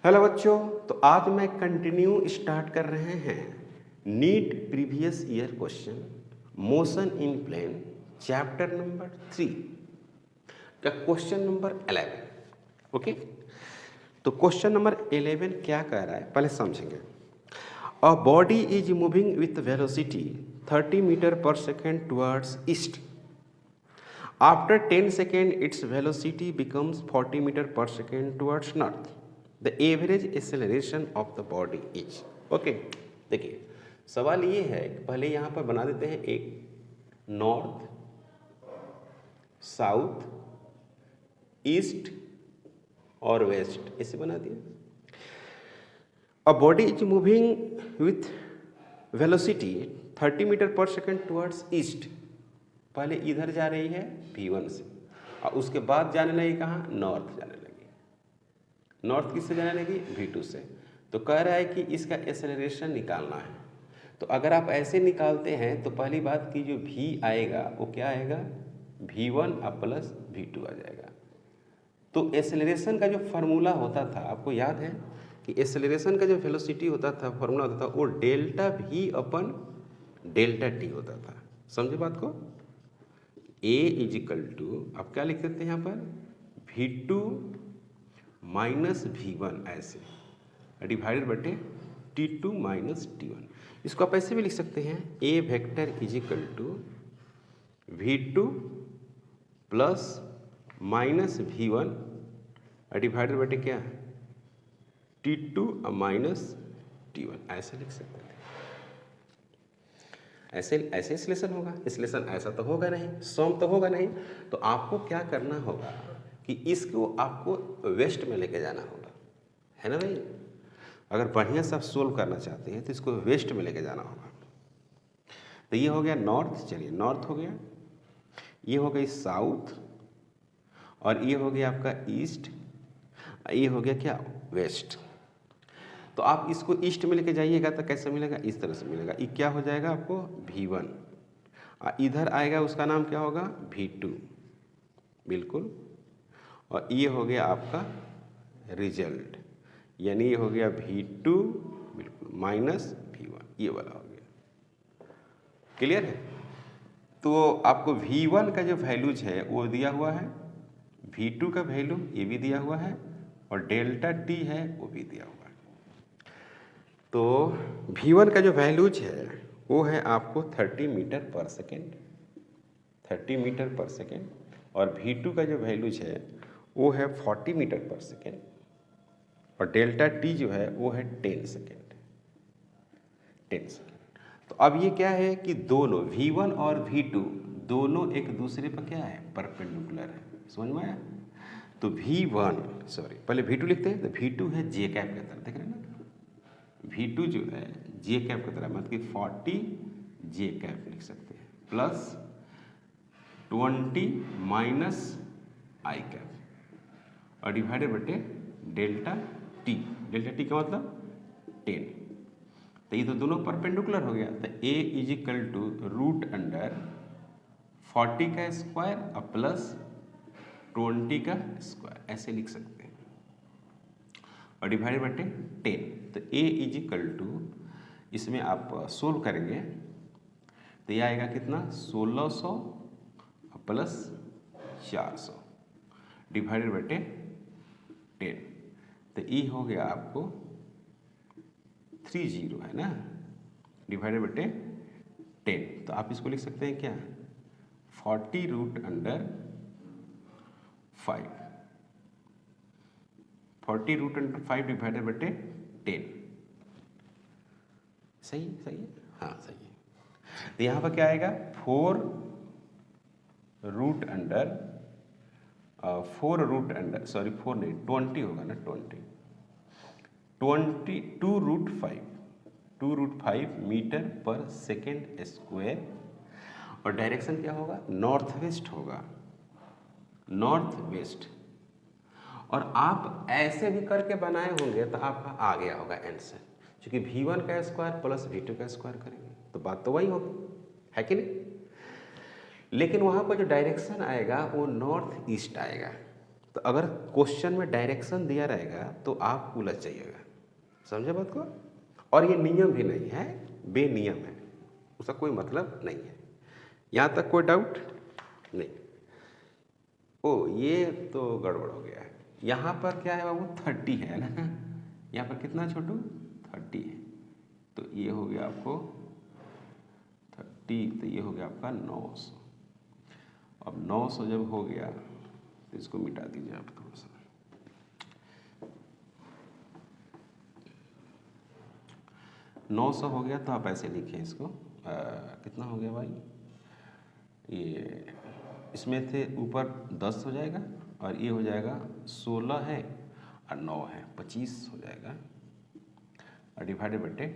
Hello बच्चों, तो आज मैं कंटिन्यू स्टार्ट कर रहे हैं NEET previous year question motion in plane chapter number 3 का क्वेश्चन नंबर 11। ओके, तो क्वेश्चन नंबर 11 क्या कह रहा है पहले समझेंगे। A body is moving with velocity 30 metre पर second towards east. After 10 seconds, its velocity becomes 40 meter per second towards north. The average acceleration of the body is. Okay, देखिए सवाल ये है, पहले यहाँ पर बना देते हैं एक नॉर्थ, साउथ, ईस्ट और वेस्ट, ऐसे बना दिए। A body is moving with velocity 30 meter per second towards east. पहले इधर जा रही है V1 से और उसके बाद जाने लगी कहाँ, नॉर्थ जाने लगी। नॉर्थ किससे जाने लगी, V2 से। तो कह रहा है कि इसका एक्सेलरेशन निकालना है। तो अगर आप ऐसे निकालते हैं तो पहली बात कि जो V आएगा वो क्या आएगा, V1 अब प्लस V2 आ जाएगा। तो एक्सेलरेशन का जो फार्मूला होता था, आपको याद है कि एक्सेलरेशन का जो वेलोसिटी होता था, फार्मूला होता था, वो डेल्टा V अपन डेल्टा T होता था। समझे बात को। A इजिकल टू आप क्या लिख सकते हैं यहाँ पर, V2 माइनस V1 ऐसे डिवाइडेड बटे T2 माइनस T1। इसको आप ऐसे भी लिख सकते हैं, A vector is equal to V2 plus minus V1 divided बटे क्या, T2 माइनस T1, ऐसे लिख सकते हैं। ऐसे एक्सलेशन होगा, एक्सलेशन ऐसा तो होगा नहीं, सम तो होगा नहीं। तो आपको क्या करना होगा कि इसको आपको वेस्ट में लेके जाना होगा, है ना भाई। अगर बढ़िया से आप सोल्व करना चाहते हैं तो इसको वेस्ट में लेके जाना होगा। तो ये हो गया नॉर्थ, चलिए नॉर्थ हो गया, ये हो गई साउथ, और ये हो गया आपका ईस्ट, ये हो गया क्या, वेस्ट। तो आप इसको ईस्ट में लेके जाइएगा तो कैसे मिलेगा, इस तरह से मिलेगा। ये क्या हो जाएगा आपको, V1, इधर आएगा उसका नाम क्या होगा, V2, बिल्कुल। और ये हो गया आपका रिजल्ट, यानी ये हो गया V2 बिल्कुल माइनस V1, ये वाला हो गया। क्लियर है। तो आपको V1 का जो वैल्यूज है वो दिया हुआ है, V2 का वैल्यू ये भी दिया हुआ है, और डेल्टा T है वो भी दिया हुआ है। तो V1 का जो वैल्यूज है वो है आपको 30 मीटर पर सेकेंड, 30 मीटर पर सेकेंड, और V2 का जो वैल्यूज है वो है 40 मीटर पर सेकेंड, और डेल्टा T जो है वो है 10 सेकेंड, 10 सेकेंड। तो अब ये क्या है कि दोनों V1 और V2 दोनों एक दूसरे पर क्या है, परपेंडिकुलर है। समझ में आया। तो पहले V2 लिखते हैं, तो V2 है जे कैप के तरह, देख रहे हैं ना। V2 जो है जे कैप की तरह, मतलब कि 40 जे कैप लिख सकते हैं, प्लस 20 माइनस आई कैप, और डिवाइडेड बटे डेल्टा टी। डेल्टा टी का मतलब 10। तो ये तो दोनों परपेंडिकुलर हो गया। तो A is equal to root under 40 का स्क्वायर और प्लस 20 का स्क्वायर, ऐसे लिख सकते हैं, और डिवाइडेड बटे 10। तो A इजिकल टू, इसमें आप सोल्व करेंगे तो ये आएगा कितना, 1600 प्लस 400 डिवाइडेड बटे 10। तो E हो गया आपको 30 है ना, डिवाइडेड बटे 10। तो आप इसको लिख सकते हैं क्या, 40 root under 5, 40 root under 5 divided बटे 10। सही है, हाँ सही है। तो यहाँ पर क्या आएगा, 4 रूट अंडर 20 होगा ना, 2 रूट 5 मीटर पर सेकेंड स्क्वायर, और डायरेक्शन क्या होगा, नॉर्थ वेस्ट होगा, नॉर्थ वेस्ट। और आप ऐसे भी करके बनाए होंगे तो आपका आ गया होगा आंसर, क्योंकि V1 का स्क्वायर प्लस V2 का स्क्वायर करेंगे तो बात तो वही होगी, है कि नहीं। लेकिन वहाँ पर जो डायरेक्शन आएगा वो नॉर्थ ईस्ट आएगा। तो अगर क्वेश्चन में डायरेक्शन दिया रहेगा तो आप उलझ जाइएगा, समझे बात को। और ये नियम भी नहीं है, बेनियम है, उसका कोई मतलब नहीं है। यहाँ तक कोई डाउट नहीं। ओ ये तो गड़बड़ हो गया है। यहाँ पर क्या है बाबू 30 है ना, यहाँ पर कितना छोटू 30 है, तो ये हो गया आपको 30, तो ये हो गया आपका 900। अब 900 जब हो गया तो इसको मिटा दीजिए आप थोड़ा सा। नौ सौ हो गया तो आप ऐसे लिखें इसको, कितना हो गया भाई, ये इसमें थे ऊपर 10 हो जाएगा और ये हो जाएगा 16 है और 9 है 25 हो जाएगा और डिवाइडेड बाय 10,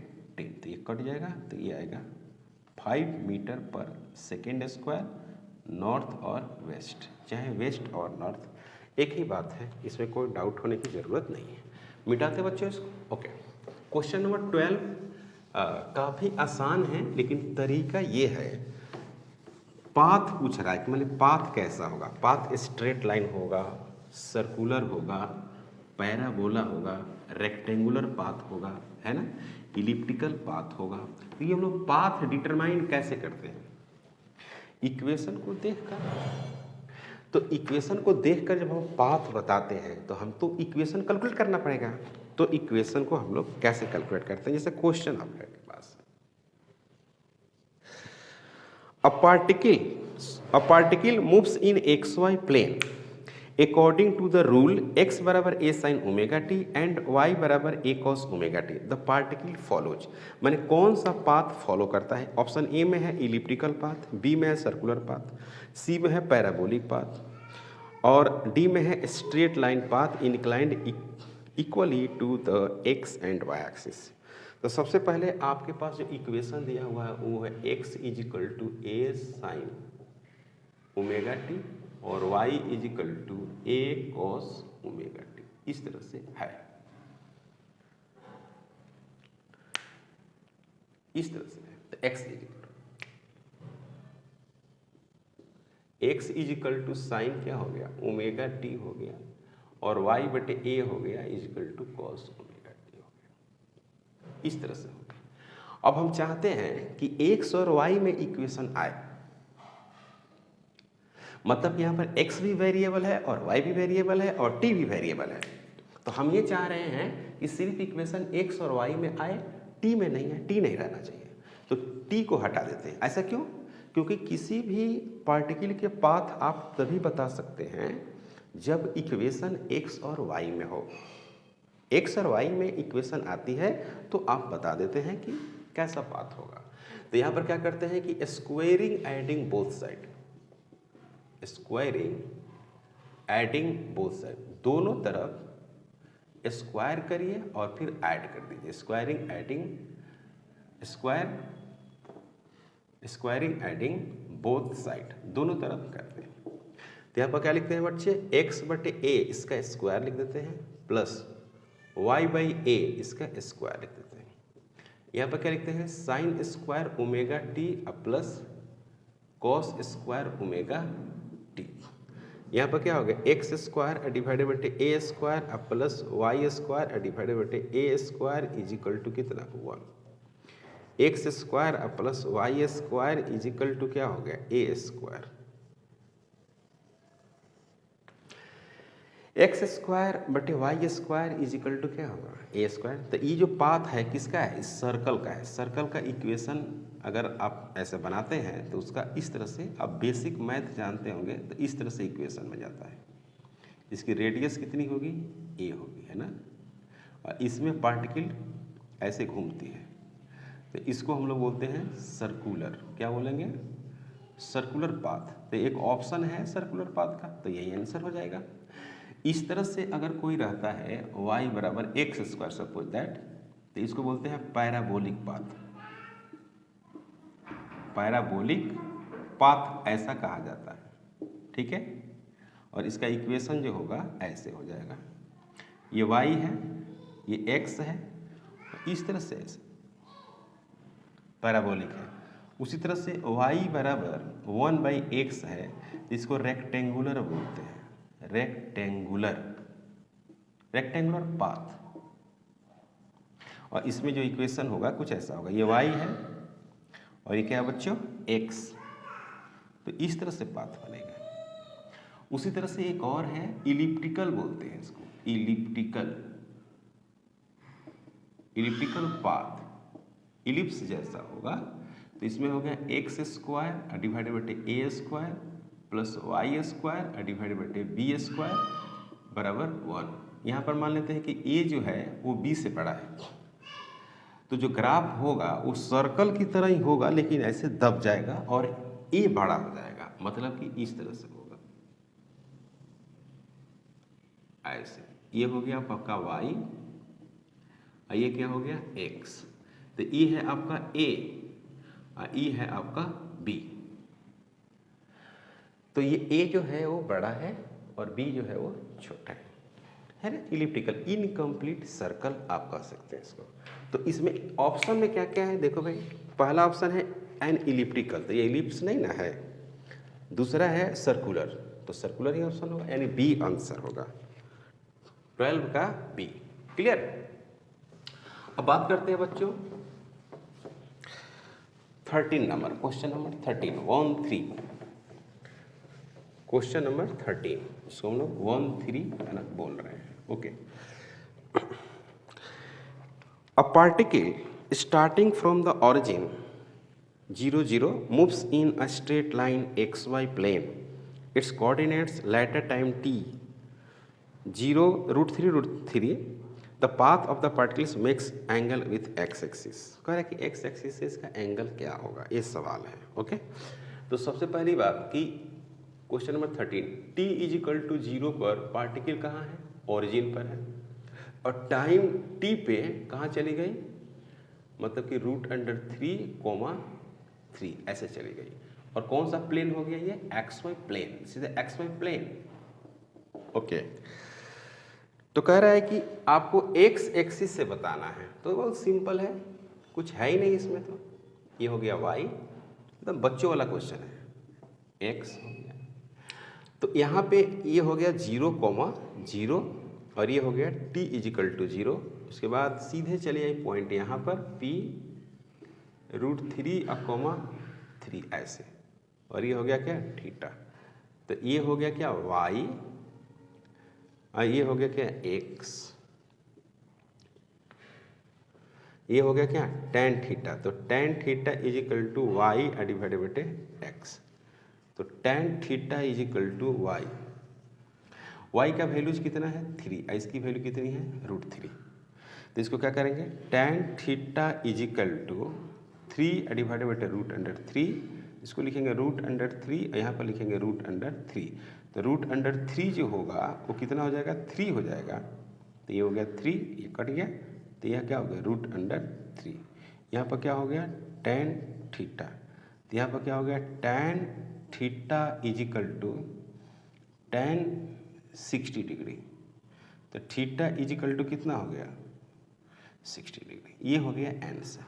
तो ये कट जाएगा, तो ये आएगा 5 मीटर पर सेकेंड स्क्वायर, नॉर्थ और वेस्ट, चाहे वेस्ट और नॉर्थ एक ही बात है, इसमें कोई डाउट होने की ज़रूरत नहीं है। मिटाते बच्चों इसको। ओके, क्वेश्चन नंबर 12 काफ़ी आसान है, लेकिन तरीका ये है, पाथ पूछ रहा है कि मतलब पाथ कैसा होगा। पाथ स्ट्रेट लाइन होगा, सर्कुलर होगा, पैराबोला होगा, रेक्टेंगुलर पाथ होगा, है ना, इलिप्टिकल पाथ होगा। तो ये हम लोग पाथ डिटरमाइन कैसे करते हैं, इक्वेशन को देखकर। तो इक्वेशन को देखकर जब हम पाथ बताते हैं तो हम तो इक्वेशन कैलकुलेट करना पड़ेगा। तो इक्वेशन को हम लोग कैसे कैलकुलेट करते हैं, जैसे क्वेश्चन आपके पास, a particle moves in xy plane according to the rule x बराबर a sin omega t and y बराबर a cos omega t, the particle follows। माने कौन सा पाथ फॉलो करता है। ऑप्शन ए में है इलिप्टिकल पाथ, बी में है सर्कुलर पाथ, सी में है पैराबोलिक पाथ और डी में है straight line path inclined equally to the x and y axis. तो सबसे पहले आपके पास जो इक्वेशन दिया हुआ है वो है x is equal to a sine omega t और y is equal to a cos omega t, इस तरह से है, इस तरह से है। तो x इजिकल टू साइन क्या हो गया ओमेगा टी हो गया और y बटे ए हो गया is equal to cos omega t हो गया, इस तरह से हो गया। अब हम चाहते हैं कि x और y में इक्वेशन आए, मतलब यहाँ पर x भी वेरिएबल है और y भी वेरिएबल है और t भी वेरिएबल है। तो हम ये चाह रहे हैं कि सिर्फ इक्वेशन x और y में आए, t में नहीं है, t नहीं रहना चाहिए, तो t को हटा देते हैं। ऐसा क्यों? क्योंकि किसी भी पार्टिकल के पाथ आप तभी बता सकते हैं जब इक्वेशन x और y में हो। x और y में इक्वेशन आती है तो आप बता देते हैं कि कैसा पाथ होगा। तो यहाँ पर क्या करते हैं कि squaring adding both side, squaring adding both side, दोनों तरफ स्क्वायर करिए और फिर ऐड कर दीजिए। Squaring adding, squaring adding both side, दोनों तरफ करते हैं। तो यहाँ पर क्या लिखते हैं बच्चे, x बटे ए इसका स्क्वायर लिख देते हैं प्लस y बाई ए इसका स्क्वायर लिख देते हैं। यहाँ पर क्या लिखते हैं, sine square omega T plus cos square omega T. यहाँ पर क्या हो गया, एक्स स्क्वायर डिवाइडेड बटे A square plus Y square divided बटे A square is equal to कितना 1। X square plus Y square is equal to क्या हो गया ए स्क्वायर, एक्स स्क्वायर बटे Y square is equal to क्या होगा ए square. तो ये जो पाथ है किसका है, इस सर्कल का है। सर्कल का इक्वेशन अगर आप ऐसे बनाते हैं तो उसका इस तरह से, आप बेसिक मैथ जानते होंगे, तो इस तरह से इक्वेशन में जाता है। इसकी रेडियस कितनी होगी, ए होगी, है ना, और इसमें पार्टिकल ऐसे घूमती है, तो इसको हम लोग बोलते हैं सर्कुलर, क्या बोलेंगे, सर्कुलर पाथ। तो एक ऑप्शन है सर्कुलर पाथ का, तो यही आंसर हो जाएगा। इस तरह से अगर कोई रहता है y बराबर एक्स स्क्वायर सपोज दैट, तो इसको बोलते हैं पैराबोलिक पाथ। पैराबोलिक पाथ ऐसा कहा जाता है, ठीक है। और इसका इक्वेशन जो होगा ऐसे हो जाएगा, ये y है, ये x है, इस तरह से ऐसे पैराबोलिक है। उसी तरह से y बराबर 1/x है, इसको रेक्टेंगुलर बोलते हैं। Rectangular path. और इसमें जो इक्वेशन होगा कुछ ऐसा होगा, ये y है और ये क्या है बच्चों, x। तो इस तरह से पाथ बनेगा। उसी तरह से एक और है, इलिप्टिकल बोलते हैं इसको, इलिप्टिकल पाथ। इलिप्स जैसा होगा तो इसमें हो गया एक्स स्क्वायर डिवाइडेड बटे A square plus Y square divided बटे बी स्क्वायर बराबर 1। यहाँ पर मान लेते हैं कि ए जो है वो बी से बड़ा है, तो जो ग्राफ होगा वो सर्कल की तरह ही होगा लेकिन ऐसे दब जाएगा और ए बड़ा हो जाएगा, मतलब कि इस तरह से होगा ऐसे। ये हो गया आपका y, ये क्या हो गया x। तो ये है आपका a और ये है आपका b। तो ये a जो है वो बड़ा है और b जो है वो छोटा है ना। इलिप्टिकल इनकम्प्लीट सर्कल आप कह सकते हैं इसको। तो इसमें ऑप्शन में क्या क्या है देखो भाई, पहला ऑप्शन है एन इलिप्टिकल, तो ये इलिप्स नहीं ना है। दूसरा है सर्कुलर, तो सर्कुलर ही ऑप्शन होगा, यानी बी आंसर होगा 12 का बी। क्लियर। अब बात करते हैं बच्चों 13 number, question number 13 question number 13, इसको हम लोग 13 बोल रहे हैं। Okay. A particle starting from the origin 0 0 moves in a straight line xy plane. Its coordinates later time t 0 √3 the path of the particles makes angle with x axis। कह रहा है कि x axis से इसका angle क्या होगा, ये सवाल है। ओके। तो सबसे पहली बात कि क्वेश्चन नंबर 13 t = 0 पर पार्टिकल कहाँ है, ओरिजिन पर है, और टाइम t पे कहाँ चली गई, मतलब कि √3, ऐसे चली गई। और कौन सा प्लेन हो गया ये, XY प्लेन, सीधे XY प्लेन। ओके। तो कह रहा है कि आपको x एक्सिस से बताना है, तो बहुत सिंपल है, कुछ है ही नहीं इसमें। तो ये हो गया y, एकदम बच्चों वाला क्वेश्चन है, x हो गया। तो यहाँ पे ये हो गया 0, 0 और ये हो गया t = 0। उसके बाद सीधे चले आए पॉइंट यहाँ पर p √3, ऐसे, और ये हो गया क्या थीटा। तो ये हो गया क्या y और ये हो गया क्या x, ये हो गया क्या tan थीटा। तो tan थीटा = y डिवाइडेड बटे x। तो tan थीटा = y का वैल्यूज कितना है 3, इसकी वैल्यू कितनी है √3। तो इसको क्या करेंगे, tan थीटा = 3 डिवाइडेड बटे √3, इसको लिखेंगे √3, यहाँ पर लिखेंगे √3। तो √3 जो होगा वो कितना हो जाएगा 3 हो जाएगा। तो ये हो गया 3, ये कट गया, तो यह क्या हो गया √3। यहाँ पर क्या हो गया tan थीटा, तो यहाँ पर क्या हो गया tan थीटा = tan 60 डिग्री। तो थीटा = कितना हो गया 60 डिग्री, ये हो गया आंसर।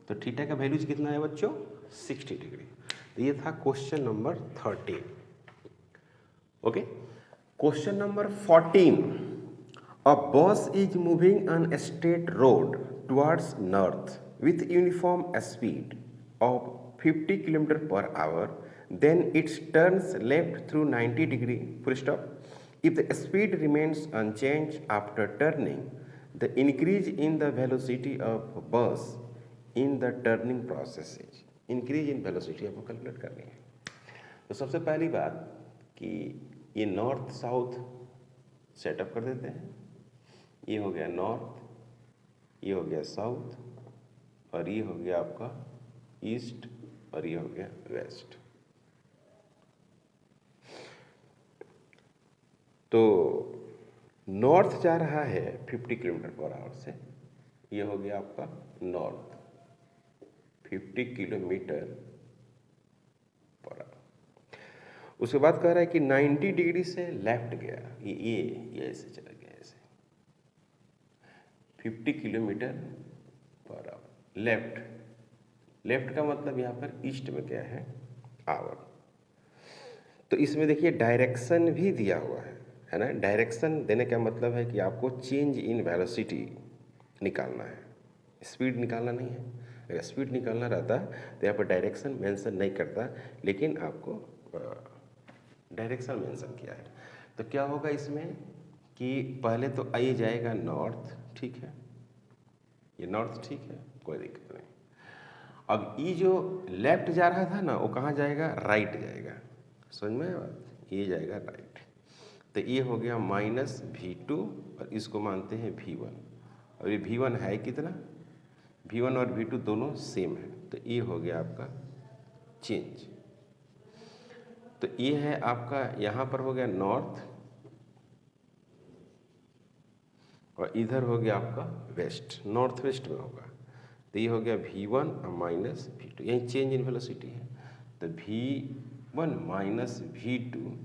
तो थीटा का वैल्यूज कितना है बच्चों 60 डिग्री। तो ये था question number 13। Okay. Question number 14, अ बस is moving on a straight road towards north with uniform speed of 50 km/h, then it turns left through 90 degree full stop. If the speed remains unchanged after turning, the increase in the velocity of bus in the turning process is। Increase in velocity आपको calculate करनी है। तो सबसे पहली बात कि ये north south setup कर देते हैं। ये हो गया नॉर्थ, ये हो गया साउथ, और ये हो गया आपका ईस्ट, और ये हो गया वेस्ट। तो नॉर्थ जा रहा है 50 km/h से, ये हो गया आपका नॉर्थ 50 km/h। उसके बाद कह रहा है कि 90 डिग्री से लेफ्ट गया, ये ऐसे चला गया, ऐसे 50 km/h लेफ्ट का मतलब यहाँ पर ईस्ट में क्या है आवर। तो इसमें देखिए डायरेक्शन भी दिया हुआ है ना। डायरेक्शन देने का मतलब है कि आपको चेंज इन वेलोसिटी निकालना है, स्पीड निकालना नहीं है। अगर स्पीड निकालना रहता तो यहाँ पर डायरेक्शन मेंशन नहीं करता, लेकिन आपको डायरेक्शन मेंशन किया है। तो क्या होगा इसमें कि पहले तो आई जाएगा नॉर्थ, ठीक है, ये नॉर्थ, ठीक है, कोई दिक्कत नहीं। अब ये जो लेफ्ट जा रहा था ना, वो कहाँ जाएगा, राइट जाएगा, समझ में आया बात, ये जाएगा राइट। तो ये हो गया -v2 और इसको मानते हैं v1, और ये v1 है कितना, v1 और v2 दोनों सेम है, तो ये हो गया आपका चेंज। तो ये है आपका, यहाँ पर हो गया नॉर्थ और इधर हो गया आपका वेस्ट, नॉर्थ वेस्ट में होगा। तो ये हो गया v1 और -v2, यही चेंज इन वेलोसिटी है। तो v1 -v2,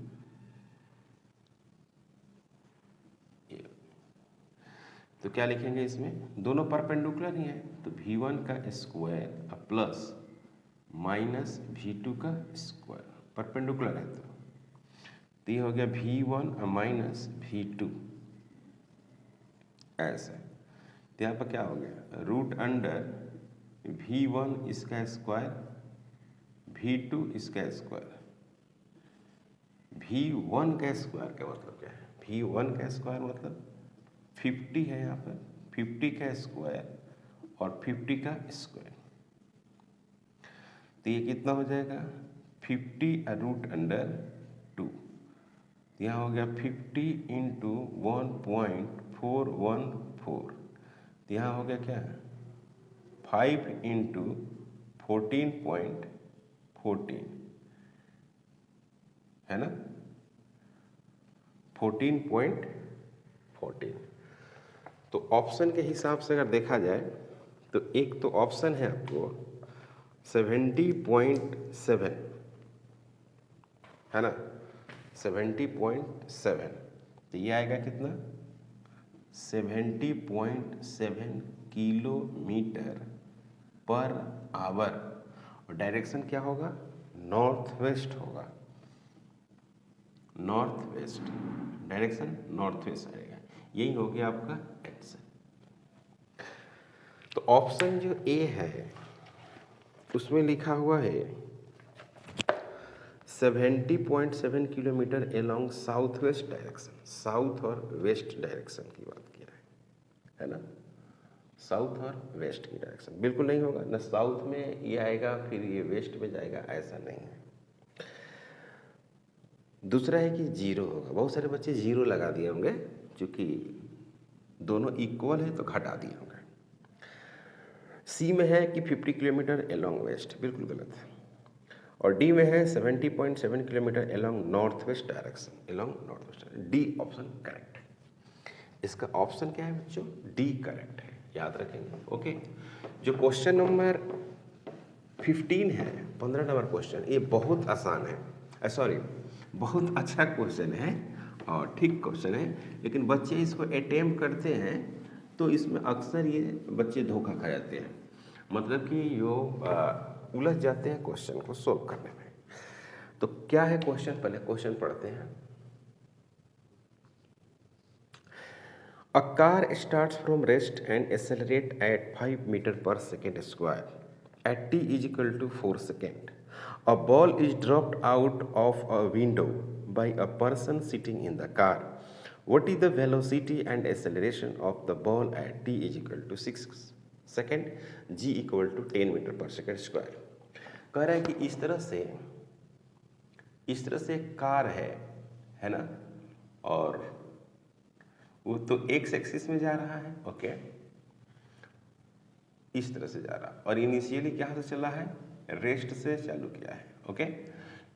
तो क्या लिखेंगे इसमें, दोनों परपेंडिकुलर ही है, तो v1 का स्क्वायर प्लस -v2 का स्क्वायर, परपेंडिकुलर है। तो ये हो गया v1 -v2 ऐसे। तो यहाँ पर क्या हो गया, √अंडर v1 इसका स्क्वायर, v2 इसका स्क्वायर। v1 का स्क्वायर का मतलब क्या है, v1 का स्क्वायर मतलब 50 है, यहाँ पर 50 का स्क्वायर और 50 का स्क्वायर, तो ये कितना हो जाएगा 50 √2। यहाँ हो गया 50 × 1.414, तो यहाँ हो गया क्या, 5 × 14.14 है ना, 14.14। तो ऑप्शन के हिसाब से अगर देखा जाए तो एक तो ऑप्शन है आपको 70.7 है ना, 70.7, तो ये आएगा कितना, 70.7 किलोमीटर पर आवर, और डायरेक्शन क्या होगा, नॉर्थ वेस्ट होगा, north west, direction north west आएगा। यही हो गया आपका आंसर। तो ऑप्शन जो ए है उसमें लिखा हुआ है 70.7 kilometre along south west direction, south और वेस्ट डायरेक्शन की बात किया है ना, साउथ और वेस्ट की डायरेक्शन बिल्कुल नहीं होगा ना, साउथ में ये आएगा फिर ये वेस्ट में जाएगा, ऐसा नहीं है। दूसरा है कि जीरो होगा, बहुत सारे बच्चे जीरो लगा दिए होंगे, क्योंकि दोनों इक्वल है तो घटा दिए होंगे। सी में है कि 50 किलोमीटर अलोंग वेस्ट, बिल्कुल गलत है। और डी में है 70.7 kilometre along north west direction, along north west, D option correct है। इसका ऑप्शन क्या है बच्चों, डी करेक्ट है, याद रखेंगे। ओके, जो क्वेश्चन नंबर 15 है, 15 नंबर क्वेश्चन, ये बहुत आसान है, सॉरी बहुत अच्छा क्वेश्चन है और ठीक क्वेश्चन है, लेकिन बच्चे इसको अटेम्प्ट करते हैं तो इसमें अक्सर ये बच्चे धोखा खा जाते हैं, मतलब कि यो उलझ जाते हैं क्वेश्चन को सोल्व करने में। तो क्या है क्वेश्चन, पहले क्वेश्चन पढ़ते हैं। A car starts from rest and accelerate at 5 metre पर second square at t = 4 seconds. A ball is dropped out of a window by a person sitting in the car. What is the velocity and acceleration of the ball at t = 6 seconds, g = 10 metre पर second square. कह रहा है कि इस तरह से एक car है ना, और वो तो एक्स एक्सिस में जा रहा है, ओके, इस तरह से जा रहा, और इनिशियली क्या से चला है, रेस्ट से चालू किया है, ओके।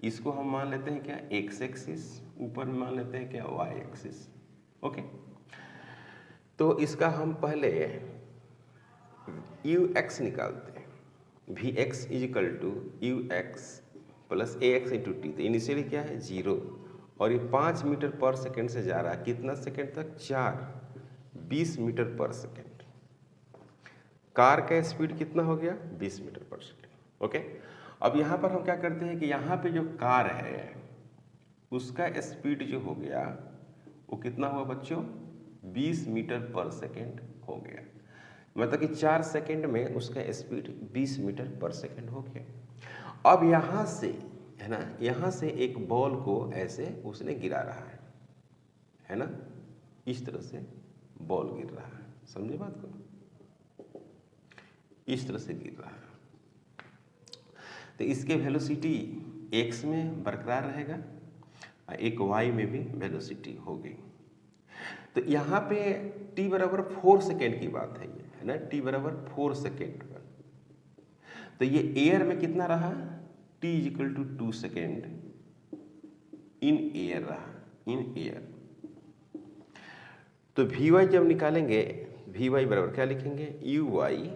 इसको हम मान लेते हैं क्या, एक्स एक्सिस, ऊपर में मान लेते हैं क्या, वाई एक्सिस, ओके। तो इसका हम पहले यू एक्स निकालते हैं, v x = u x plus a x into t. तो इनिशियली क्या है 0, और ये 5 मीटर पर सेकेंड से जा रहा है, कितना सेकेंड तक, 20 मीटर पर सेकेंड। कार का स्पीड कितना हो गया, 20 मीटर पर सेकेंड, ओके। अब यहाँ पर हम क्या करते हैं कि यहाँ पे जो कार है उसका स्पीड जो हो गया वो कितना हुआ बच्चों, 20 मीटर पर सेकेंड हो गया। मतलब कि 4 सेकेंड में उसका स्पीड 20 मीटर पर सेकेंड हो गया। अब यहाँ से है ना, यहाँ से एक बॉल को ऐसे उसने गिरा रहा है ना, इस तरह से बॉल गिर रहा है, समझे बात को, इस तरह से गिर रहा है। तो इसके वेलोसिटी x में बरकरार रहेगा, एक y में भी वेलोसिटी होगी। तो यहाँ पे t बराबर 4 सेकेंड की बात है ये, है ना, t बराबर 4 सेकेंड पर। तो ये एयर में कितना रहा, t equal to 2 second in air रहा, इन एयर। तो vy जब निकालेंगे, vy बराबर क्या लिखेंगे, uy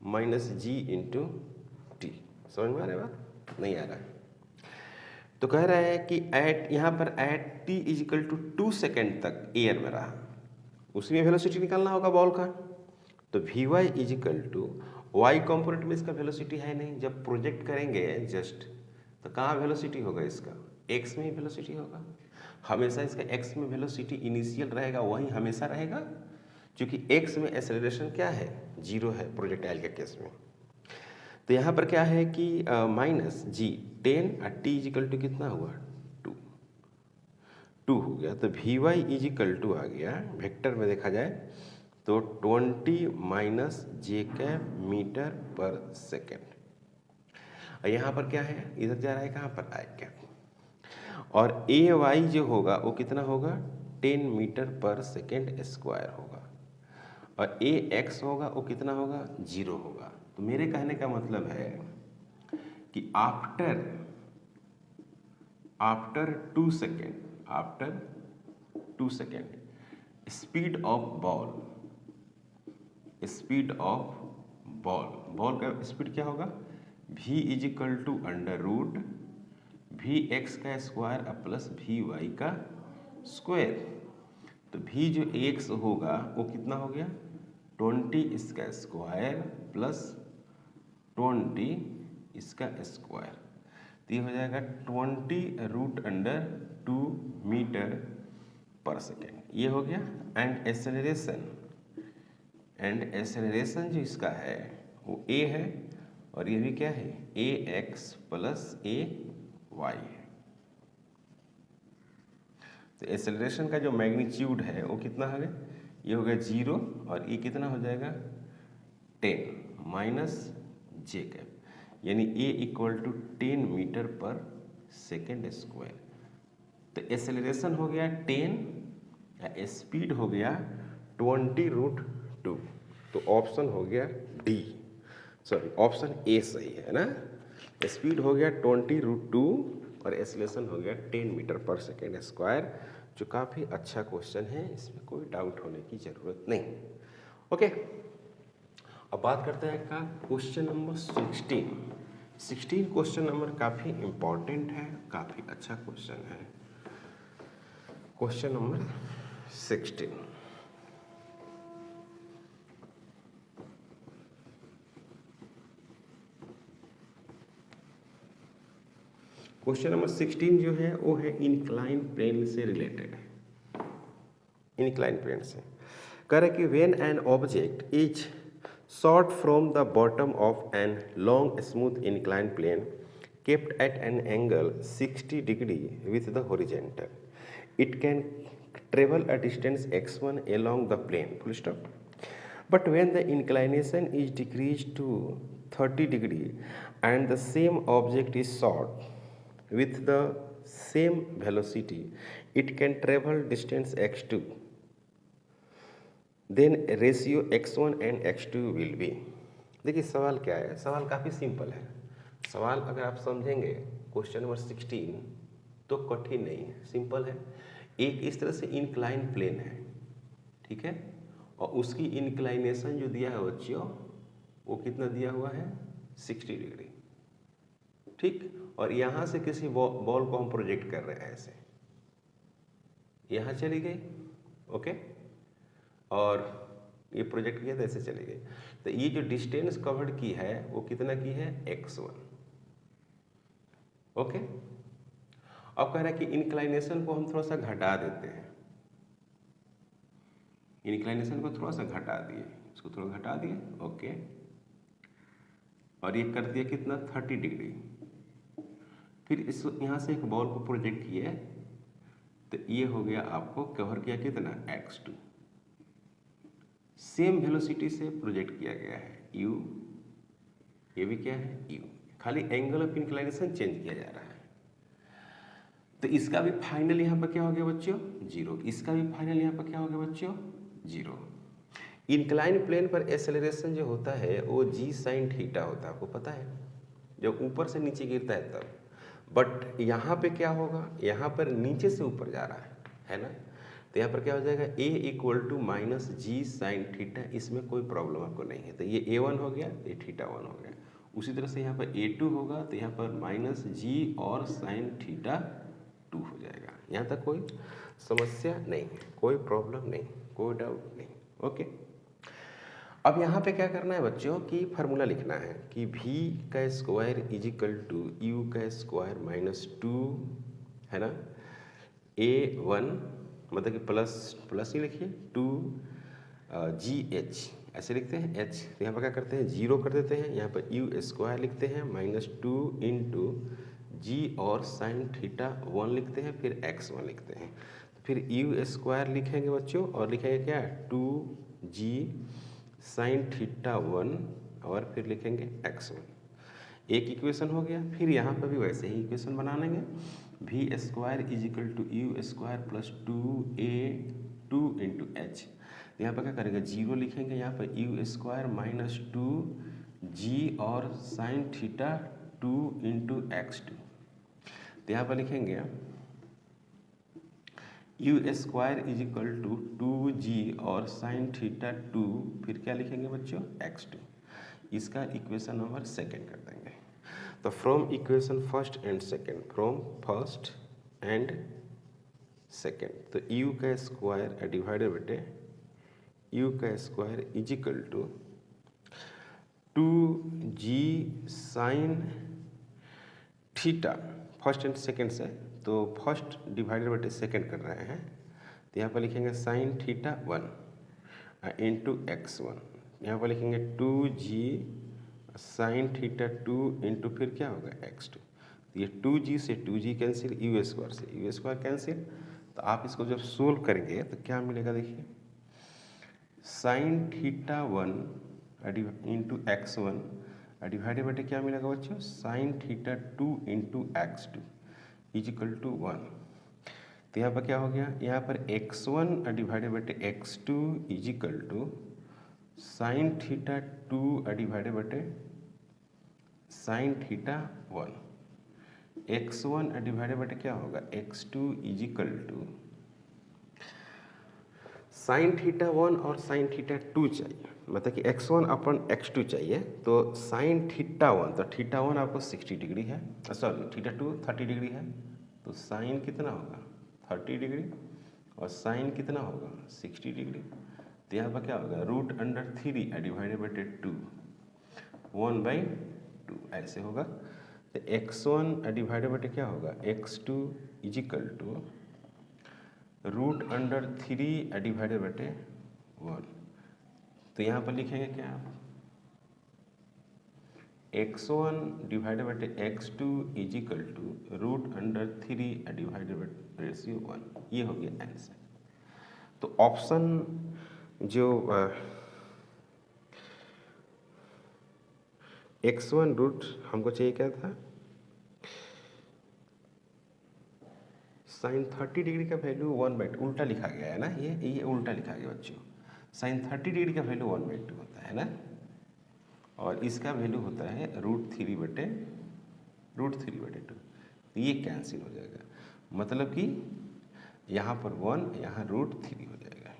माइनस जी इंटू टी। समझ में आ रहा है बात, नहीं आ रहा है? तो कह रहा है कि एट, यहाँ पर at t is equal to 2 second तक एयर में रहा, उसमें वेलोसिटी निकालना होगा बॉल का। तो v y is equal to y component में इसका वेलोसिटी है नहीं, जब प्रोजेक्ट करेंगे जस्ट तो कहाँ वेलोसिटी होगा इसका, एक्स में ही वेलोसिटी होगा। हमेशा इसका एक्स में वेलोसिटी इनिशियल रहेगा, वही हमेशा रहेगा, क्योंकि एक्स में एक्सेलरेशन क्या है, 0 है प्रोजेक्टाइल के केस में। तो यहाँ पर क्या है कि माइनस जी 10 और टी इजिकल टू कितना हुआ, 2 हो गया। तो वी वाई इजिकल टू आ गया, वेक्टर में देखा जाए तो 20 माइनस जे कैप मीटर पर सेकेंड। और यहाँ पर क्या है, इधर जा रहा है कहाँ पर, आई कैप। और ए वाई जो होगा वो कितना होगा, 10 मीटर पर सेकेंड स्क्वायर होगा। और ए एक्स होगा वो कितना होगा, 0 होगा। तो मेरे कहने का मतलब है कि after 2 second, after 2 second speed of ball, speed of ball, ball का स्पीड क्या होगा, v is equal to under root v x का स्क्वायर प्लस वी वाई का स्क्वायर। तो v जो x होगा वो कितना हो गया, 20 इसका स्क्वायर प्लस 20 इसका स्क्वायर। तो ये हो जाएगा 20 रूट अंडर 2 मीटर पर सेकेंड, ये हो गया। एंड एक्सेलरेशन जो इसका है वो a है, और ये भी क्या है, ए एक्स प्लस ए वाई है। तो एक्सेलरेशन का जो मैग्नीट्यूड है वो कितना है, ये हो गया 0, और ये कितना हो जाएगा 10 माइनस जे कैप, यानी ए इक्वल टू 10 मीटर पर सेकेंड स्क्वायर। तो एक्सेलरेशन हो गया 10, स्पीड हो गया 20 रूट 2। तो ऑप्शन हो गया डी, सॉरी ऑप्शन ए सही है ना। स्पीड हो गया 20 रूट 2 और एक्सेलरेशन हो गया 10 मीटर पर सेकेंड स्क्वायर, जो काफ़ी अच्छा क्वेश्चन है, इसमें कोई डाउट होने की ज़रूरत नहीं। ओके, अब बात करते हैं का क्वेश्चन नंबर 16 क्वेश्चन नंबर काफ़ी इम्पॉर्टेंट है, काफ़ी अच्छा क्वेश्चन है। क्वेश्चन नंबर 16, क्वेश्चन नंबर 16 जो है वो है इंक्लाइन प्लेन से रिलेटेड है, इंक्लाइन प्लेन से। कह रहे कि when an object is shot from the bottom of an long smooth inclined plane kept at an angle 60 degree with the horizontal, it can travel a distance x1 along the plane, full stop. But when the inclination is decreased to 30 degree and the same object is shot with the same velocity, it can travel distance x2, then ratio x1 and x2 will be. देखिए सवाल क्या है, सवाल काफ़ी simple है। सवाल अगर आप समझेंगे क्वेश्चन नंबर 16 तो कठिन नहीं है, सिंपल है। एक इस तरह से इंक्लाइन प्लेन है, ठीक है, और उसकी इंक्लाइनेशन जो दिया है बच्चों वो कितना दिया हुआ है, 60 डिग्री, ठीक। और यहाँ से किसी बॉल को हम प्रोजेक्ट कर रहे हैं, ऐसे यहाँ चली गई, ओके, और ये प्रोजेक्ट किया तो ऐसे चली गई। तो ये जो डिस्टेंस कवर्ड की है वो कितना की है, x1, ओके। अब कह रहा है कि इंक्लाइनेशन को हम थोड़ा सा घटा देते हैं, इंक्लाइनेशन को थोड़ा सा घटा दिए, इसको थोड़ा घटा दिए, ओके, और ये कर दिया कितना 30 डिग्री। फिर इस यहाँ से एक बॉल को प्रोजेक्ट किए तो ये हो गया आपको कवर किया कितना x2, सेम वेलोसिटी से प्रोजेक्ट किया गया है u, ये भी क्या है u, खाली एंगल ऑफ इंक्लाइनेशन चेंज किया जा रहा है। तो इसका भी फाइनल यहाँ पर क्या हो गया बच्चों 0, इसका भी फाइनल यहाँ पर क्या हो गया बच्चों 0। इंक्लाइन प्लेन पर एक्सेलरेशन जो होता है वो g sin थीटा होता है, आपको पता है, जब ऊपर से नीचे गिरता है तब। बट यहाँ पे क्या होगा, यहाँ पर नीचे से ऊपर जा रहा है ना, तो यहाँ पर क्या हो जाएगा a equal to minus g sine theta, इसमें कोई प्रॉब्लम आपको नहीं है। तो ये a1 हो गया, ये थीटा 1 हो गया। उसी तरह से यहाँ पर a2 होगा तो यहाँ पर माइनस जी और साइन थीटा 2 हो जाएगा। यहाँ तक कोई समस्या नहीं है, कोई प्रॉब्लम नहीं, कोई डाउट नहीं, ओके। अब यहाँ पे क्या करना है बच्चों कि फार्मूला लिखना है कि v का square is equal to u का स्क्वायर माइनस 2 है ना, a1 मतलब कि प्लस ही लिखिए 2gh ऐसे लिखते हैं h, तो यहाँ पर क्या करते हैं 0 कर देते हैं, यहाँ पर यू स्क्वायर लिखते हैं माइनस 2 इंटू जी और साइन थीटा 1 लिखते हैं, फिर x1 लिखते हैं, तो फिर यू स्क्वायर लिखेंगे बच्चों और लिखेंगे क्या 2g साइन थीटा 1 और फिर लिखेंगे x1, एक इक्वेशन हो गया। फिर यहाँ पर भी वैसे ही इक्वेशन बना लेंगे, v square is equal to u square plus 2a2 into h, यहाँ पर क्या करेंगे 0 लिखेंगे, यहाँ पर यू स्क्वायर माइनस 2g और साइन थीटा 2 इंटू x2, तो यहाँ पर लिखेंगे u square is equal to 2g और साइन थीटा 2, फिर क्या लिखेंगे बच्चों x2, इसका इक्वेशन नंबर 2 कर देंगे। तो from equation first and second, from first and second, तो u का स्क्वायर डिवाइडेड बटे u का square is equal to 2g sine theta, first and second से, तो फर्स्ट डिवाइडेड बटे सेकेंड कर रहे हैं, तो यहाँ पर लिखेंगे साइन थीटा 1 इंटू x1, यहाँ पर लिखेंगे 2g साइन थीटा 2 इंटू फिर क्या होगा x2, तो ये 2g से 2g कैंसिल, यू स्क्वायर से यू स्क्वायर कैंसिल, तो आप इसको जब सोल्व करेंगे तो क्या मिलेगा देखिए, sign theta 1 into x1 divided बटे क्या मिलेगा बच्चों sine theta 2 into x2 is equal to 1, तो यहाँ पर क्या हो गया, यहाँ पर x1 डिवाइडेड बटे x2 is equal to sine theta 2 divided बटे साइन थीटा 1, x1 डिवाइडेड बटे क्या होगा x2 is equal to sine theta 1 और साइन थीटा 2 चाहिए, मतलब कि x1 अपन x2 चाहिए, तो साइन थीटा 1, तो थीटा 1 आपको 60 डिग्री है, सॉरी थीटा 2 30 डिग्री है, तो साइन कितना होगा 30 डिग्री और साइन कितना होगा 60 डिग्री, तो यहाँ पर क्या होगा रूट अंडर 3 डिवाइडेड बटे 2 1/2 ऐसे होगा, तो x1 डिवाइडेड बटे क्या होगा x2 is equal to root under 3 divided बटे 1, तो यहाँ पर लिखेंगे क्या आप x1 डिवाइडेड बटे x2 is equal to root under 3 divided बटे रेशियो 1, ये हो गया आंसर। तो ऑप्शन जो x1 रूट हमको चाहिए क्या था साइन 30 डिग्री का वैल्यू 1/2, उल्टा लिखा गया है ना, ये उल्टा लिखा गया बच्चों, साइन 30 डिग्री का वैल्यू 1/2 होता है ना, और इसका वैल्यू होता है रूट 3 बटे 2, ये कैंसिल हो जाएगा, मतलब कि यहाँ पर 1 यहाँ रूट 3 हो जाएगा,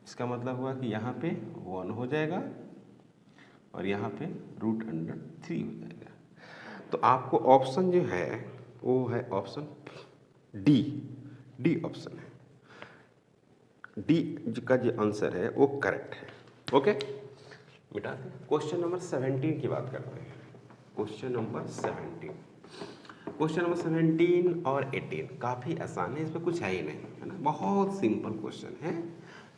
इसका मतलब हुआ कि यहाँ पे 1 हो जाएगा और यहाँ पे रूट अंडर 3 हो जाएगा। तो आपको ऑप्शन जो है वो है ऑप्शन डी ऑप्शन है, डी का जो आंसर है वो करेक्ट है, ओके। मिटाते हैं, क्वेश्चन नंबर 17 की बात करते हैं। क्वेश्चन नंबर 17, क्वेश्चन नंबर 17 और 18 काफ़ी आसान है, इसमें कुछ है ही नहीं, है ना, बहुत सिंपल क्वेश्चन है।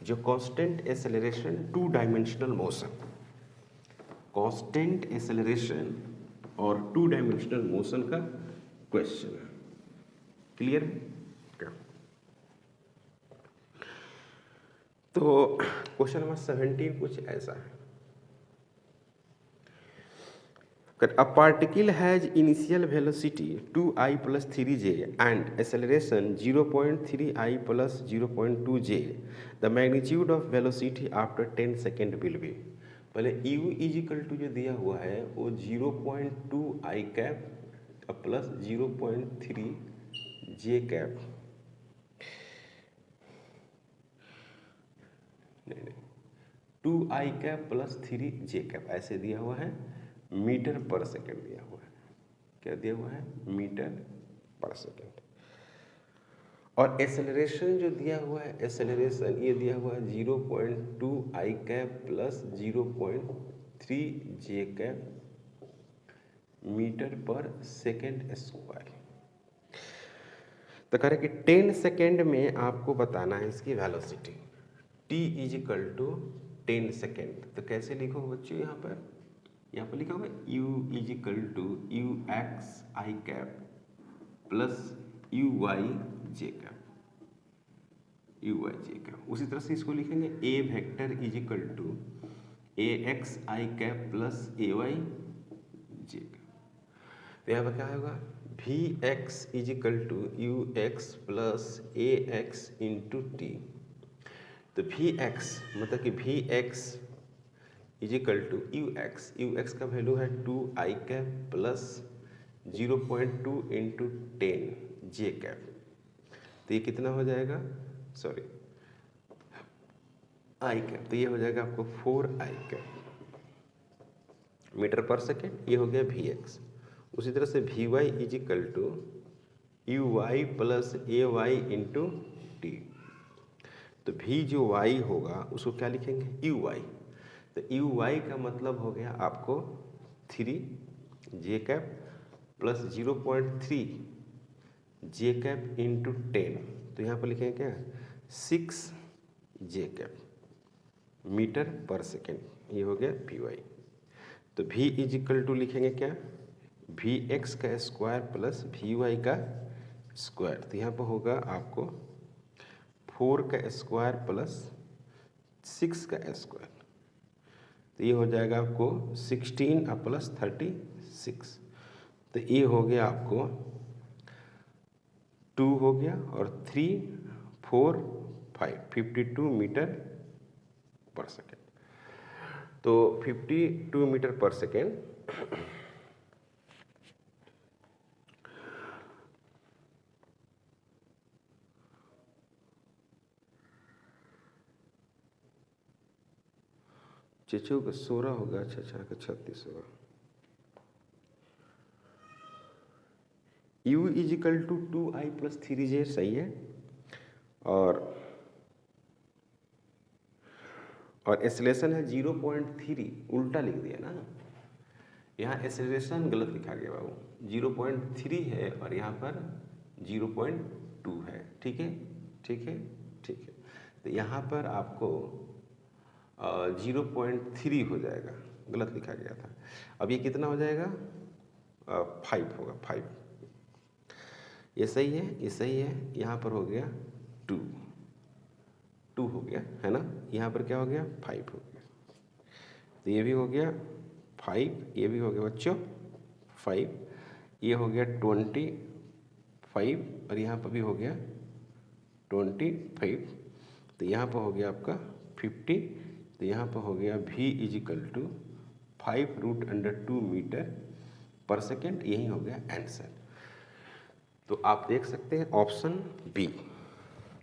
जो constant acceleration two dimensional motion, constant acceleration और टू डायमेंशनल मोशन का क्वेश्चन है। क्लियर है क्या? तो क्वेश्चन नंबर 17 कुछ ऐसा है। A particle has initial velocity 2I plus 3j and acceleration 0.3I plus 0.2j. The magnitude of velocity after 10 second will be। पहले u इजिकल टू जो दिया हुआ है वो 0.2I cap plus 0.3j cap, नहीं 2I cap plus 3j cap ऐसे दिया हुआ है, मीटर पर सेकंड दिया हुआ है। क्या दिया हुआ है? मीटर पर सेकंड। और एक्सेलरेशन जो दिया हुआ है, एक्सेलरेशन ये दिया हुआ है 0.2I cap plus 0.3j cap metre पर सेकंड स्क्वायर। तो कह रहे कि 10 सेकंड में आपको बताना है इसकी वेलोसिटी t इजिकल टू 10 सेकंड। तो कैसे लिखो बच्चों? यहाँ पर लिखा हुआ u is equal to u x I cap plus u y j cap, u y j cap. उसी तरह से इसको लिखेंगे a vector is equal to a x I cap plus a y j cap. तो यहाँ पर क्या होगा? V x is equal to u x plus a x into t. तो वी एक्स मतलब कि v x is equal to u x का value है 2I cap plus 0.2 into 10 j cap. तो ये कितना हो जाएगा? सॉरी आई कैप, तो ये हो जाएगा आपको 4I कैप मीटर पर सेकेंड। ये हो गया वी एक्स। उसी तरह से v y is equal to u y plus a y into t. तो वी जो वाई होगा उसको क्या लिखेंगे? U y. तो यू वाई का मतलब हो गया आपको 3j cap plus 0.3j cap into 10। तो यहाँ पर लिखेंगे क्या? 6j कैप मीटर पर सेकेंड। ये हो गया वी वाई। तो v इजिकल टू लिखेंगे क्या? वी एक्स का स्क्वायर प्लस वी वाई का स्क्वायर। तो यहाँ पर होगा आपको 4 का स्क्वायर प्लस 6 का स्क्वायर। तो ये हो जाएगा आपको 16 प्लस 36। तो ये हो गया आपको 2 हो गया और 3 4 5 52 मीटर पर सेकेंड। तो 52 मीटर पर सेकेंड चेचो का 16 होगा, चचा का 36 होगा। u is equal to 2I plus 3j सही है। और एक्सेलरेशन है 0.3, उल्टा लिख दिया ना, यहाँ एक्सेलरेशन गलत लिखा गया बाबू, 0.3 है और यहाँ पर 0.2 है। ठीक है, ठीक है, ठीक है। तो यहाँ पर आपको 0.3 हो जाएगा, गलत लिखा गया था। अब ये कितना हो जाएगा? 5 होगा, 5। ये सही है, ये सही है। यहाँ पर हो गया 2 हो गया, है ना। यहाँ पर क्या हो गया? 5 हो गया। तो ये भी हो गया 5, ये भी हो गया बच्चों 5, ये हो गया 25 और यहाँ पर भी हो गया 25। तो यहाँ पर हो गया आपका 50। तो यहाँ पर हो गया v इजिकल टू 5√2 मीटर पर सेकेंड। यही हो गया आंसर। तो आप देख सकते हैं option B.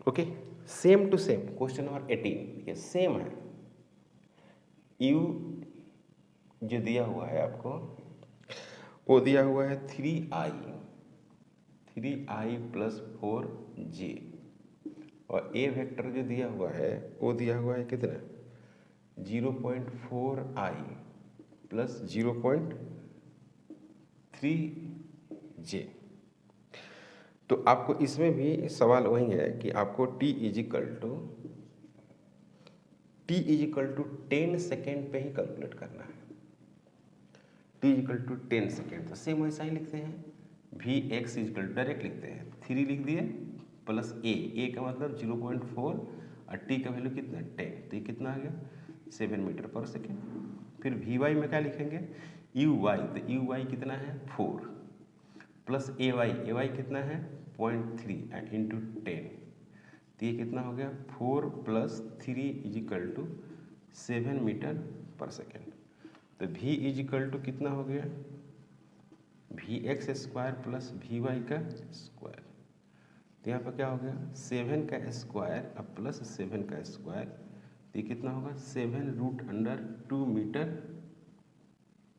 Okay, same to same question number 18 ये सेम है। u जो दिया हुआ है आपको वो दिया हुआ है 3I प्लस 4j और a वेक्टर जो दिया हुआ है वो दिया हुआ है कितना? 0.4I plus 0.3j। तो आपको इसमें भी सवाल वही है कि आपको t इजिकल टू 10 सेकेंड पे ही कैलकुलेट करना है। t इजिकल टू 10 सेकेंड, तो सेम वैसा ही लिखते हैं, वी एक्स इजिकल डायरेक्ट लिखते हैं, 3 लिख दिए प्लस ए का मतलब 0.4 और टी का वैल्यू कितना 10, तो ये कितना आ गया 7 मीटर पर सेकेंड। फिर वी वाई में क्या लिखेंगे यू वाई, तो यू वाई कितना है 4 प्लस ए वाई कितना है 0.3 एंड इंटू 10, तो ये कितना हो गया 4 प्लस 3 इजिकल टू 7 मीटर पर सेकेंड। तो v इजिकल टू कितना हो गया v x square plus v y का स्क्वायर, तो यहाँ पर क्या हो गया 7 का स्क्वायर अब प्लस 7 का स्क्वायर, तो ये कितना होगा 7√2 मीटर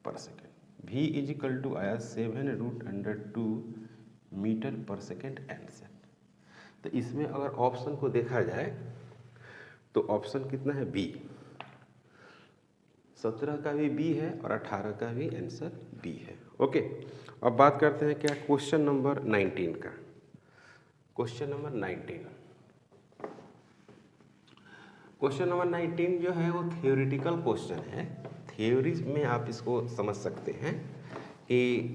पर सेकेंड। v इजिकल टू आया 7√2 मीटर पर सेकेंड आंसर। तो इसमें अगर ऑप्शन को देखा जाए तो ऑप्शन कितना है बी, 17 का भी बी है और 18 का भी आंसर बी है। ओके, अब बात करते हैं क्या क्वेश्चन नंबर 19 का। क्वेश्चन नंबर 19 जो है वो थियोरिटिकल क्वेश्चन है। थ्योरी में आप इसको समझ सकते हैं कि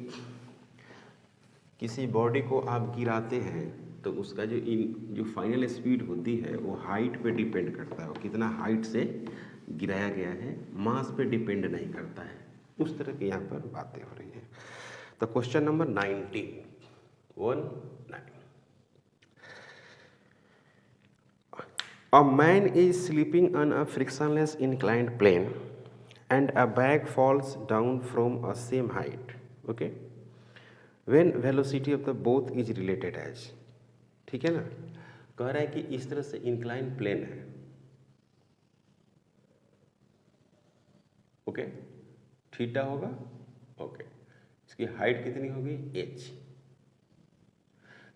किसी बॉडी को आप गिराते हैं तो उसका जो फाइनल स्पीड होती है वो हाइट पे डिपेंड करता है, वो कितना हाइट से गिराया गया है, मास पे डिपेंड नहीं करता है। उस तरह की यहाँ पर बातें हो रही हैं। तो question number 19 A man is sleeping on a frictionless inclined plane and a bag falls down from a same height. Okay, when velocity of the both is related as, ठीक है ना, कह रहा है कि इस तरह से इंक्लाइन प्लेन है। ओके, थीटा होगा, ओके, इसकी हाइट कितनी होगी h।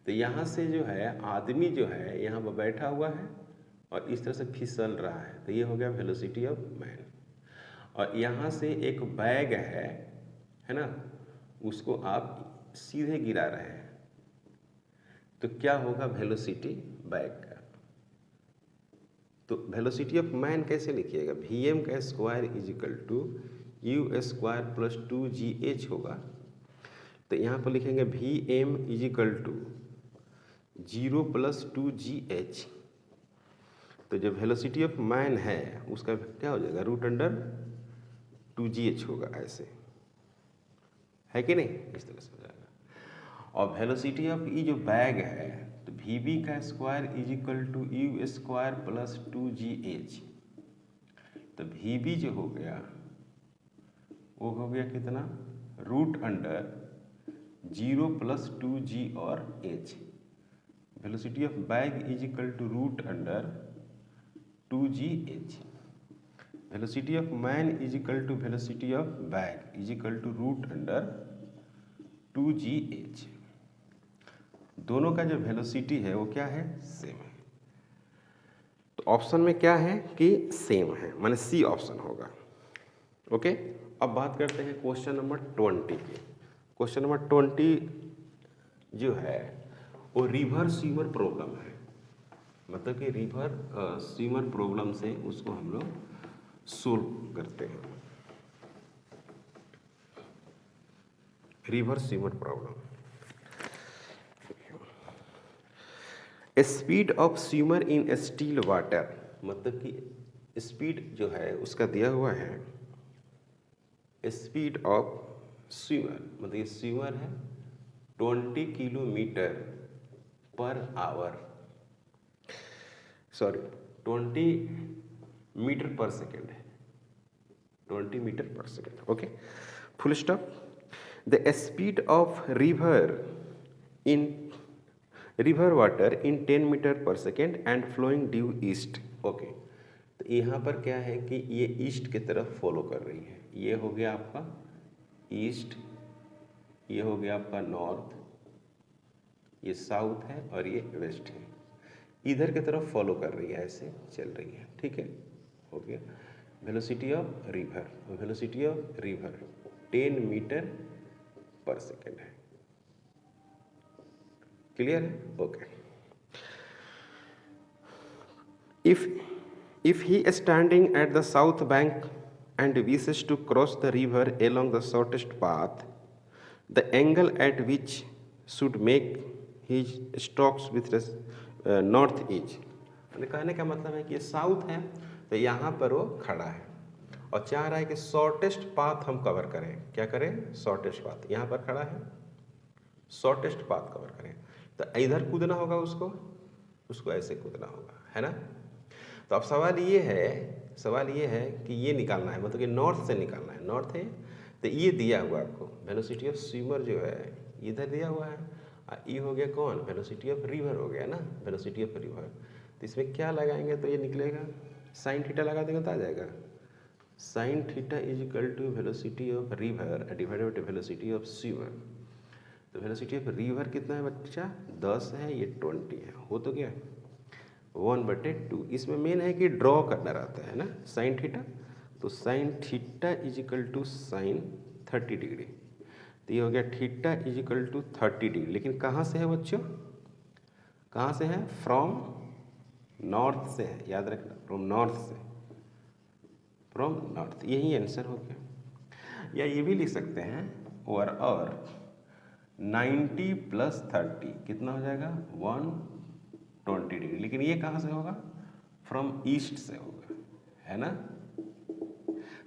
तो यहाँ से जो है आदमी जो है यहाँ पर बैठा हुआ है और इस तरह से फिसल रहा है, तो ये हो गया वेलोसिटी ऑफ मैन। और यहाँ से एक बैग है ना, उसको आप सीधे गिरा रहे हैं, तो क्या होगा वेलोसिटी बैग का। तो वेलोसिटी ऑफ मैन कैसे लिखिएगा, वी एम का square is equal to u square plus 2gh होगा। तो यहाँ पर लिखेंगे v m is equal to 0 plus 2gh। तो जो वेलोसिटी ऑफ मैन है उसका क्या हो जाएगा √2gh होगा, ऐसे है कि नहीं, इस तरह से हो जाएगा। और वेलोसिटी ऑफ ये जो बैग है तो वी बी का square is equal to u square plus 2gh। तो वी बी जो हो गया वो हो गया कितना √0 प्लस 2g और h। Velocity of bag is equal to √2gh। Velocity of man is equal to velocity of bag is equal to √2gh। दोनों का जो वेलोसिटी है वो क्या है सेम है। तो ऑप्शन में क्या है कि सेम है, माने सी ऑप्शन होगा। ओके, अब बात करते हैं क्वेश्चन नंबर 20 की। क्वेश्चन नंबर 20 जो है वो रिवर स्विमर प्रॉब्लम है, मतलब कि रिवर स्विमर प्रॉब्लम से उसको हम लोग सोल्व करते हैं। River swimmer problem, speed of swimmer in still water, मतलब कि स्पीड जो है उसका दिया हुआ है स्पीड ऑफ स्विमर, मतलब ये स्विमर है 20 kilometre per hour, sorry 20 metre पर सेकेंड है, 20 मीटर पर second. Okay, full stop. The speed of river water in 10 metre पर second and flowing due east. Okay, तो यहाँ पर क्या है कि ये ईस्ट की तरफ फॉलो कर रही है। ये हो गया आपका ईस्ट, ये हो गया आपका नॉर्थ, ये साउथ है और ये वेस्ट है, इधर की तरफ फॉलो कर रही है, ऐसे चल रही है। ठीक है, हो गया। वेलोसिटी ऑफ रिवर 10 मीटर पर सेकेंड है। क्लियर है? Okay. If he is standing at the south bank and wishes to cross the river along the shortest path, the angle at which should make his strokes with the north is। कहने का मतलब है कि ये south है, तो यहाँ पर वो खड़ा है और चाह रहा है कि शॉर्टेस्ट पाथ हम कवर करें। क्या करें? Shortest path. यहाँ पर खड़ा है, शॉर्टेस्ट पाथ कवर करें, तो इधर कूदना होगा उसको ऐसे कूदना होगा, है ना। तो अब सवाल ये है कि ये निकालना है, मतलब कि नॉर्थ से निकालना है। नॉर्थ है तो ये दिया हुआ आपको वेलोसिटी ऑफ स्विमर जो है इधर दिया हुआ है, और ये हो गया कौन? वेलोसिटी ऑफ रिवर हो गया ना, वेलोसिटी ऑफ रिवर। तो इसमें क्या लगाएंगे तो ये निकलेगा, साइन थीटा लगा देंगे तो आ जाएगा। Sine theta is equal to velocity of river divided by velocity of swimmer. तो वेलोसिटी ऑफ रिवर कितना है बच्चा? 10 है, ये 20 है, हो तो गया 1/2। इसमें मेन है कि ड्रॉ करना रहता है ना साइन थीटा। तो sine theta is equal to sine 30 degree. तो ये हो गया theta is equal to 30 degree. लेकिन कहाँ से है बच्चों? कहाँ से है? फ्रॉम नॉर्थ से है, याद रखना, फ्रॉम नॉर्थ से, फ्रॉम नॉर्थ। यही आंसर हो गया। या ये भी लिख सकते हैं और 90 + 30 कितना हो जाएगा? 120 डिग्री। लेकिन ये कहाँ से होगा? फ्रॉम ईस्ट से होगा, है ना।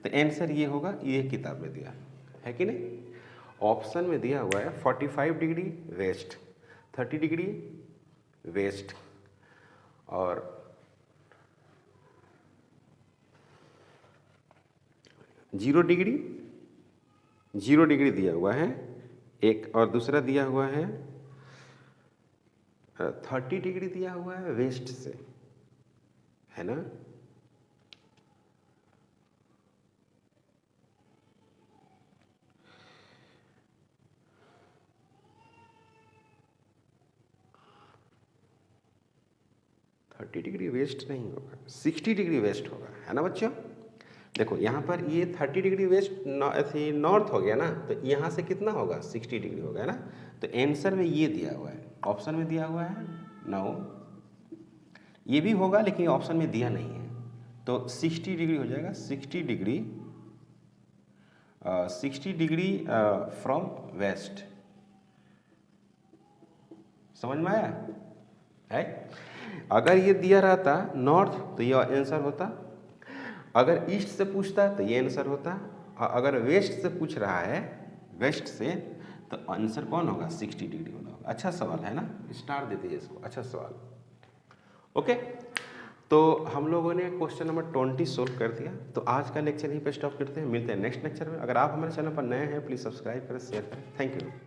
तो आंसर ये होगा, ये किताब में दिया है कि नहीं। ऑप्शन में दिया हुआ है 45 डिग्री वेस्ट, 30 डिग्री वेस्ट और 0 डिग्री दिया हुआ है एक, और दूसरा दिया हुआ है 30 डिग्री दिया हुआ है वेस्ट से, है ना। डिग्री वेस्ट नहीं होगा, 60 डिग्री वेस्ट होगा, है ना बच्चों। देखो यहाँ पर ये 30 डिग्री वेस्ट नॉर्थ हो गया ना, तो यहाँ से कितना होगा? 60 डिग्री होगा, है ना। तो आंसर में ये दिया हुआ है, ऑप्शन में दिया हुआ है 9। ये भी होगा लेकिन ऑप्शन में दिया नहीं है, तो 60 डिग्री हो जाएगा। 60 डिग्री फ्रॉम वेस्ट। समझ में आया है? अगर ये दिया रहता नॉर्थ तो ये आंसर होता, अगर ईस्ट से पूछता तो ये आंसर होता, और अगर वेस्ट से पूछ रहा है, वेस्ट से, तो आंसर कौन होगा? 60 डिग्री होगा। अच्छा सवाल है ना, स्टार दे दीजिए इसको, अच्छा सवाल। ओके, तो हम लोगों ने क्वेश्चन नंबर 20 सोल्व कर दिया। तो आज का लेक्चर यहीं पे स्टॉप करते हैं, मिलते हैं नेक्स्ट लेक्चर में। अगर आप हमारे चैनल पर नए हैं प्लीज़ सब्सक्राइब करें, शेयर करें। Thank you.